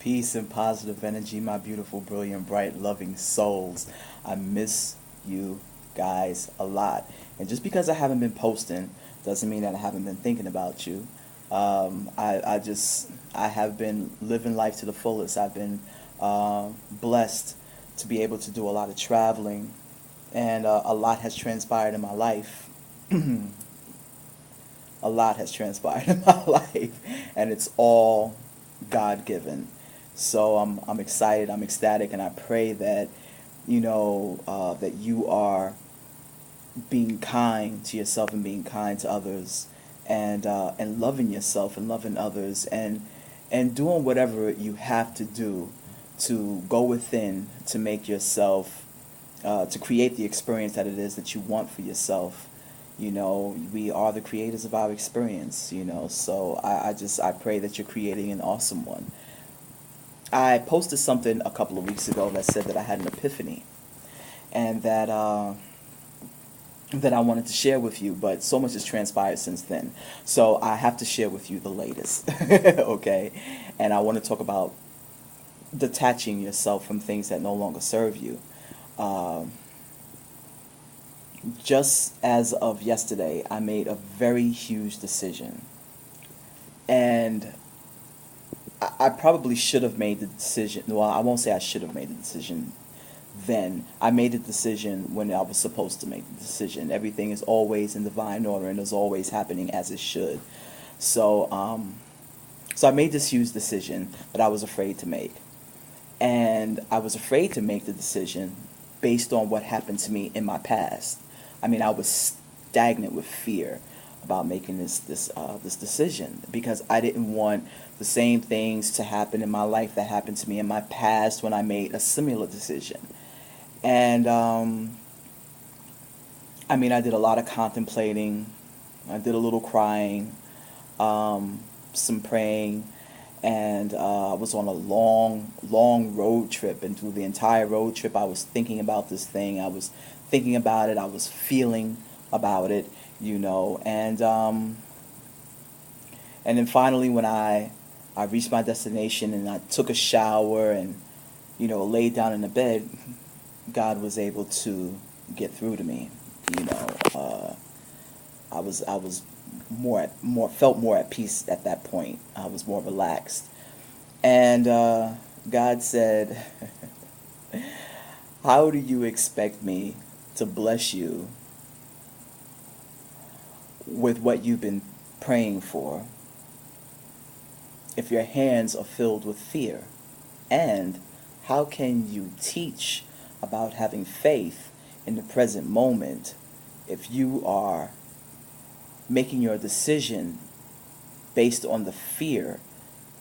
Peace and positive energy, my beautiful, brilliant, bright, loving souls. I miss you guys a lot. And just because I haven't been posting doesn't mean that I haven't been thinking about you. I have been living life to the fullest. I've been blessed to be able to do a lot of traveling, and a lot has transpired in my life. A lot has transpired in my life, and it's all God given. So I'm excited, I'm ecstatic, and I pray that that you are being kind to yourself and being kind to others, and loving yourself and loving others, and doing whatever you have to do to go within to make yourself to create the experience that it is that you want for yourself. We are the creators of our experience, so I pray that you're creating an awesome one. I posted something a couple of weeks ago that said that I had an epiphany, and that I wanted to share with you, but so much has transpired since then. So I have to share with you the latest, okay? And I want to talk about detaching yourself from things that no longer serve you. Um, just as of yesterday, I made a very huge decision. And I probably should have made the decision. Well, I won't say I should have made the decision then. I made the decision when I was supposed to make the decision. Everything is always in divine order and is always happening as it should. So I made this huge decision that I was afraid to make. And I was afraid to make the decision based on what happened to me in my past. I mean, I was stagnant with fear about making this decision, because I didn't want the same things to happen in my life that happened to me in my past when I made a similar decision. And I mean, I did a lot of contemplating. I did a little crying, some praying, and I was on a long road trip. And through the entire road trip, I was thinking about this thing. I was thinking about it. I was feeling about it, and then finally, when I reached my destination and I took a shower and laid down in the bed, God was able to get through to me. You know, uh, I was felt more at peace at that point. I was more relaxed, and God said, "How do you expect me to bless you with what you've been praying for if your hands are filled with fear? And how can you teach about having faith in the present moment if you are making your decision based on the fear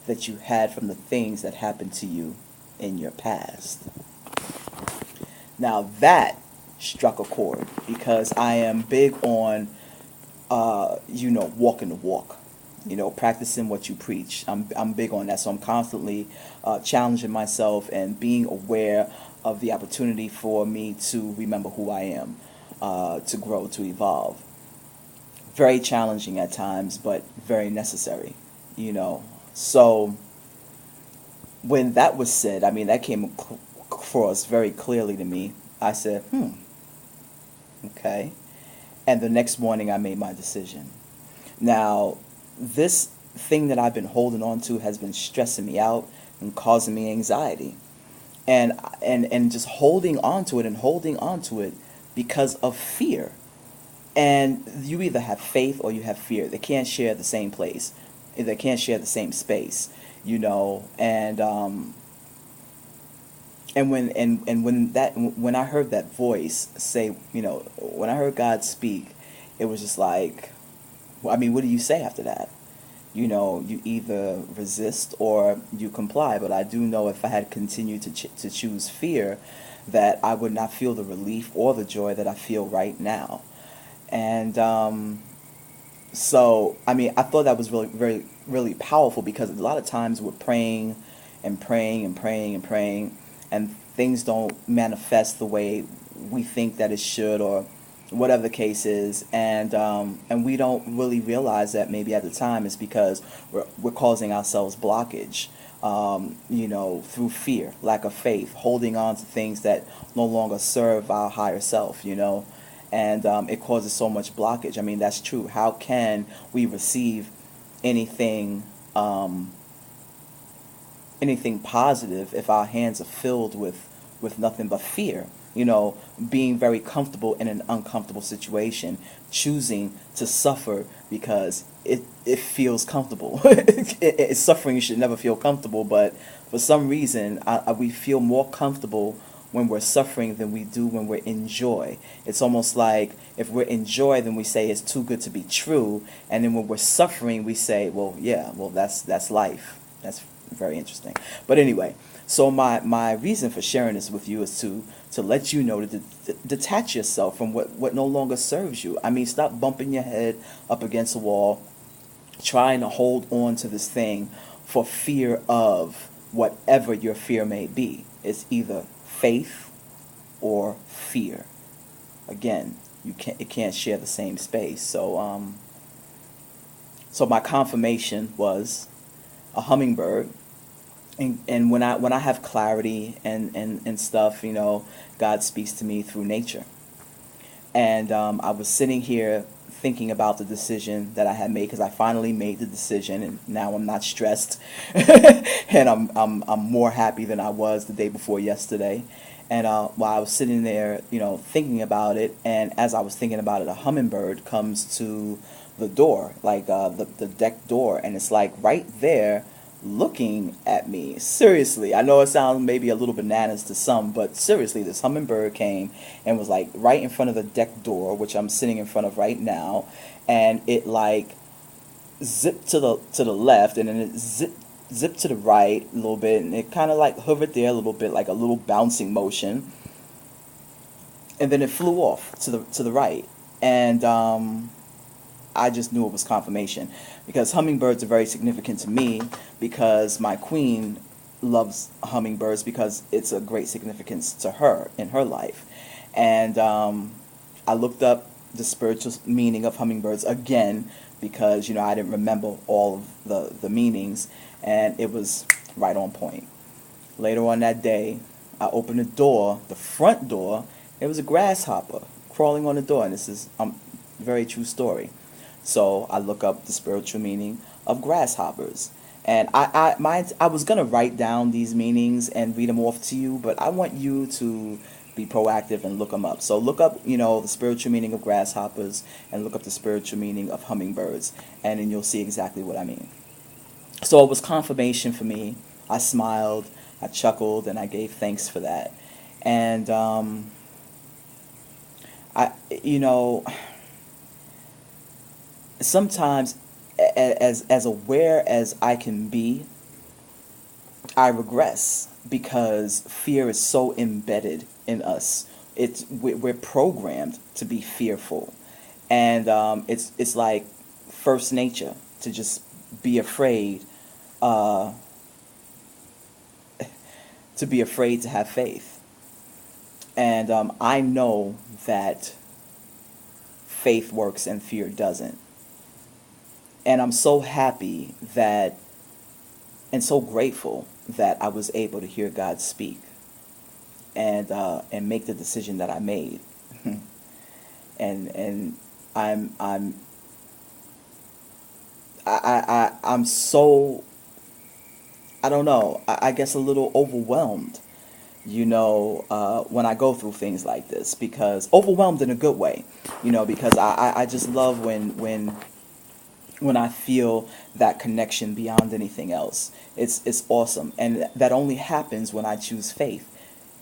that you had from the things that happened to you in your past?" Now that struck a chord, because I am big on, walking the walk, practicing what you preach. I'm big on that. So I'm constantly challenging myself and being aware of the opportunity for me to remember who I am, to grow, to evolve. Very challenging at times, but very necessary, So when that was said, I mean, that came across very clearly to me. I said, okay. And the next morning, I made my decision. Now, this thing that I've been holding on to has been stressing me out and causing me anxiety. And just holding on to it and holding on to it because of fear. And you either have faith or you have fear. They can't share the same place. They can't share the same space, and when I heard that voice say, when I heard God speak, it was just like, well, I mean, what do you say after that? You either resist or you comply. But I do know if I had continued to choose fear, that I would not feel the relief or the joy that I feel right now. And so, I mean, I thought that was really, very, really powerful, because a lot of times we're praying and praying and praying and praying, and things don't manifest the way we think that it should, or whatever the case is, and we don't really realize that maybe at the time it's because we're causing ourselves blockage, through fear, lack of faith, holding on to things that no longer serve our higher self, and it causes so much blockage. I mean, that's true. How can we receive anything, um, anything positive if our hands are filled with nothing but fear? Being very comfortable in an uncomfortable situation, choosing to suffer because it feels comfortable. Suffering should never feel comfortable, but for some reason, we feel more comfortable when we're suffering than we do when we're in joy. It's almost like if we're in joy, then we say it's too good to be true, and then when we're suffering, we say, well, yeah, well, that's life. That's very interesting. But anyway, so my reason for sharing this with you is to let you know to detach yourself from what no longer serves you. I mean, stop bumping your head up against a wall, trying to hold on to this thing for fear of whatever your fear may be. It's either faith or fear. Again, it can't share the same space. So my confirmation was a hummingbird. And when I have clarity and stuff, God speaks to me through nature. And I was sitting here thinking about the decision that I had made, because I finally made the decision, and now I'm not stressed, and I'm more happy than I was the day before yesterday. And while I was sitting there, thinking about it, and as I was thinking about it, a hummingbird comes to the door, like the deck door, and it's like right there looking at me. Seriously, I know it sounds maybe a little bananas to some, but seriously, this hummingbird came and was like right in front of the deck door, which I'm sitting in front of right now, and it like zipped to the left, and then it zipped to the right a little bit, and it kind of like hovered there a little bit, like a little bouncing motion, and then it flew off to the right, and I just knew it was confirmation, because hummingbirds are very significant to me, because my queen loves hummingbirds because it's a great significance to her in her life. And I looked up the spiritual meaning of hummingbirds again, because I didn't remember all of the meanings, and it was right on point. Later on that day, I opened the door, the front door. It was a grasshopper crawling on the door, and this is a very true story. So I look up the spiritual meaning of grasshoppers. And I was going to write down these meanings and read them off to you, but I want you to be proactive and look them up. So look up, the spiritual meaning of grasshoppers, and look up the spiritual meaning of hummingbirds, and then you'll see exactly what I mean. So it was confirmation for me. I smiled, I chuckled, and I gave thanks for that. And I, you know, sometimes, as aware as I can be, I regress, because fear is so embedded in us. We're programmed to be fearful, and it's like first nature to just be afraid, uh, to be afraid to have faith. And I know that faith works and fear doesn't. And I'm so happy that, and so grateful that I was able to hear God speak, and make the decision that I made. and I'm I'm so, I don't know, I guess a little overwhelmed, when I go through things like this, because overwhelmed in a good way, because I just love when I feel that connection beyond anything else. It's awesome, and that only happens when I choose faith.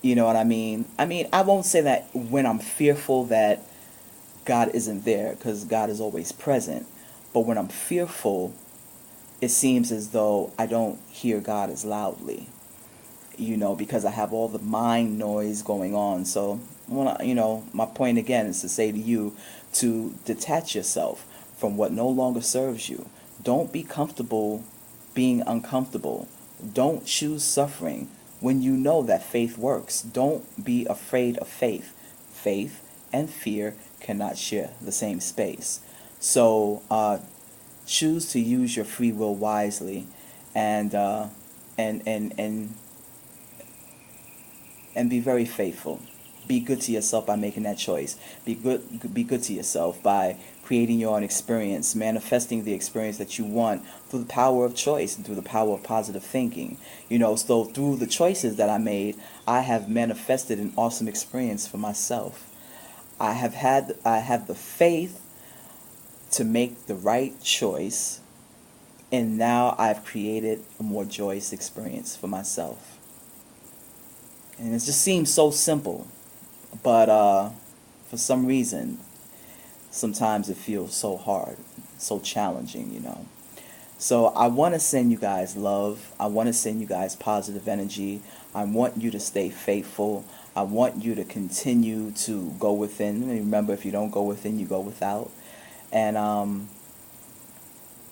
You know what I mean? I won't say that when I'm fearful that God isn't there, because God is always present. But when I'm fearful, it seems as though I don't hear God as loudly, because I have all the mind noise going on. So, my point again is to say to you to detach yourself from what no longer serves you. Don't be comfortable being uncomfortable. Don't choose suffering when you know that faith works. Don't be afraid of faith. Faith and fear cannot share the same space. So choose to use your free will wisely, and and and be very faithful. Be good to yourself by making that choice. Be good to yourself by creating your own experience, manifesting the experience that you want through the power of choice and through the power of positive thinking. So through the choices that I made, I have manifested an awesome experience for myself. I have the faith to make the right choice, and now I've created a more joyous experience for myself. And it just seems so simple, but for some reason, sometimes it feels so hard, so challenging. So I want to send you guys love. I want to send you guys positive energy. I want you to stay faithful. I want you to continue to go within. Remember, if you don't go within, you go without. And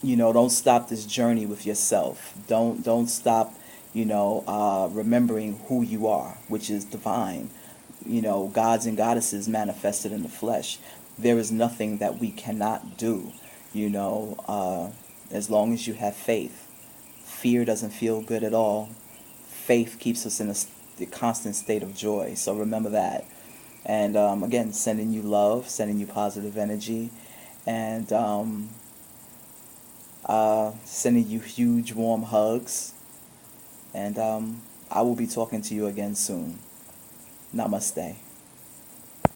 don't stop this journey with yourself. Don't stop, remembering who you are, which is divine. Gods and goddesses manifested in the flesh. There is nothing that we cannot do. As long as you have faith. Fear doesn't feel good at all. Faith keeps us in a constant state of joy. So remember that. And again, sending you love, sending you positive energy, and sending you huge warm hugs. And I will be talking to you again soon. Namaste.